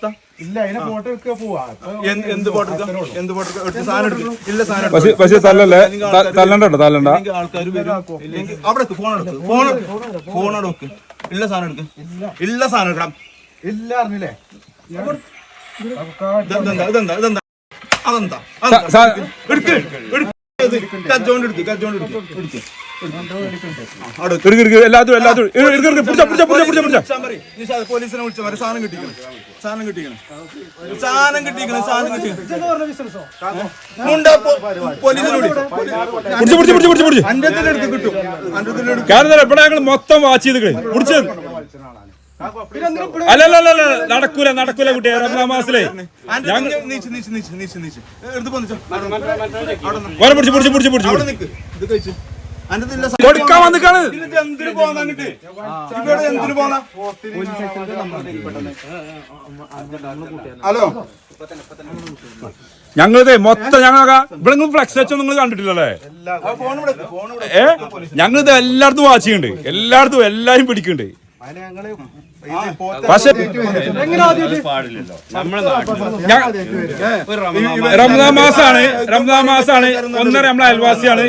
അവസ്ഥ? ഇല്ല, അതിനെ ഫോട്ടോ എടുക്കുക പോവാ. എന്ത് ഫോട്ടോ എന്ത് ഫോട്ടോ സാധനം എടുക്കും? ഇല്ല സാധനം പക്ഷേ തല്ലല്ലേ, തല്ലണ്ട തല്ലണ്ട. ആൾക്കാർ വരും. ഇല്ലെങ്കിൽ അവിടെ ഫോൺ എടുക്കും, ഫോൺ എടുക്ക്. ഇല്ല സാധനം എടുക്ക്, ഇല്ല സാധനം എടുക്കാം. ഇല്ല അറിഞ്ഞില്ലേ? ഇതെന്താ ഇതെന്താ ഇതെന്താ അതെന്താ എടുക്ക് കച്ചോണ്ട് എടുക്ക് കച്ചോണ്ട് എടുക്ക് പോലീസിനെ വിളിച്ചാൽ മതി. സാധനം കിട്ടിക്കണം, സാധനം കിട്ടിക്കണം, സാധനം കിട്ടിക്കണം, സാധനം കിട്ടിക്കണം. പോലീസിനെ മൊത്തം വാച്ച് ചെയ്ത് പിടിച്ചത്. അല്ലല്ല നടക്കൂല നടക്കൂല കുട്ടിയെ. റമദാൻ മാസത്തിലേ കൊടുക്കാൻ വന്നിക്കാണ്. ഹലോ, ഞങ്ങളിത് മൊത്തം ഞങ്ങളൊക്കെ ഇവിടെ ഫ്ലെക്സ് വെച്ചോ നിങ്ങൾ കണ്ടിട്ടില്ലല്ലേ? ഞങ്ങളിത് എല്ലായിടത്തും വാച്ച് ചെയ്യുന്നുണ്ട്, എല്ലായിടത്തും എല്ലാരും പിടിക്കുന്നുണ്ട്. പക്ഷെ റമദാൻ മാസാണ്, റമദാൻ മാസാണ്. ഒന്നര നമ്മളെ അയൽവാസിയാണ്.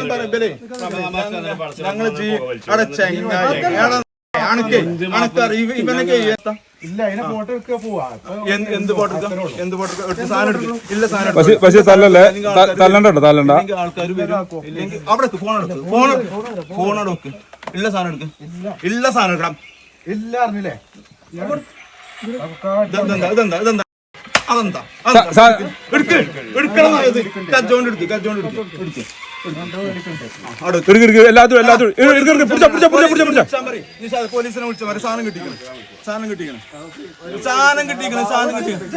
ഇല്ല, അതിനെ ഫോട്ടോ എടുക്കുക പോവാ. എന്ത് ഫോട്ടോ എന്ത് ഫോട്ടോ സാധനം എടുക്കും? ഇല്ല സാധനം പക്ഷേ തല്ലല്ലേ, തല്ലണ്ട തല്ലണ്ട. ആൾക്കാർ വരും. ഇല്ലെങ്കിൽ അവിടെ ഫോൺ എടുക്കും, ഫോൺ എടുക്ക്. ഇല്ല സാധനം എടുക്ക്, ഇല്ല സാധനം എടുക്കാം. ഇല്ല അറിഞ്ഞില്ലേ? ഇതെന്താ ഇതെന്താ ഇതെന്താ അതെന്താ എടുക്ക് എടുക്കണം. കച്ചോണ്ട് എടുക്ക് കച്ചോണ്ട് എടുക്ക്. പോലീസിനെ വിളിച്ചാൽ മതി. സാധനം കിട്ടിക്കണം, സാധനം കിട്ടിക്കണം, സാധനം കിട്ടിക്കണം, സാധനം കിട്ടിക്കണം.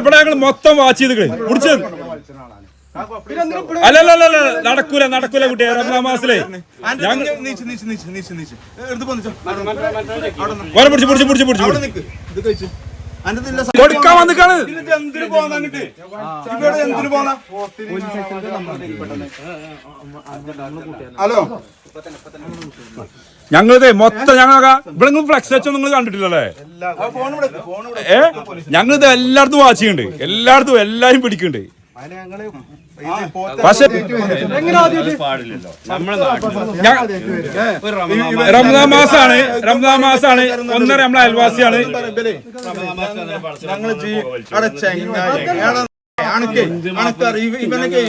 ഇവിടെ ഞങ്ങൾ മൊത്തം വാച്ച് ചെയ്ത് പിടിച്ചത്. അല്ലല്ല നടക്കൂല നടക്കൂല കുട്ടിയെ. റമദാൻ മാസത്തിലേ കൊടുക്കാൻ വന്നിക്കാണ്. ഹലോ, ഞങ്ങളിത് മൊത്തം ഞങ്ങളൊക്കെ ഇവിടെ ഫ്ലെക്സ് വെച്ചോ നിങ്ങൾ കണ്ടിട്ടില്ലല്ലേ? ഞങ്ങളിത് എല്ലായിടത്തും വാച്ച് ചെയ്യുന്നുണ്ട്, എല്ലായിടത്തും എല്ലാരും പിടിക്കുന്നുണ്ട്. പക്ഷെ റമദാൻ മാസാണ്, റമദാൻ മാസാണ്. ഒന്നര നമ്മളെ അയൽവാസിയാണ്. ഞങ്ങള് അടച്ച ഇവനൊക്കെ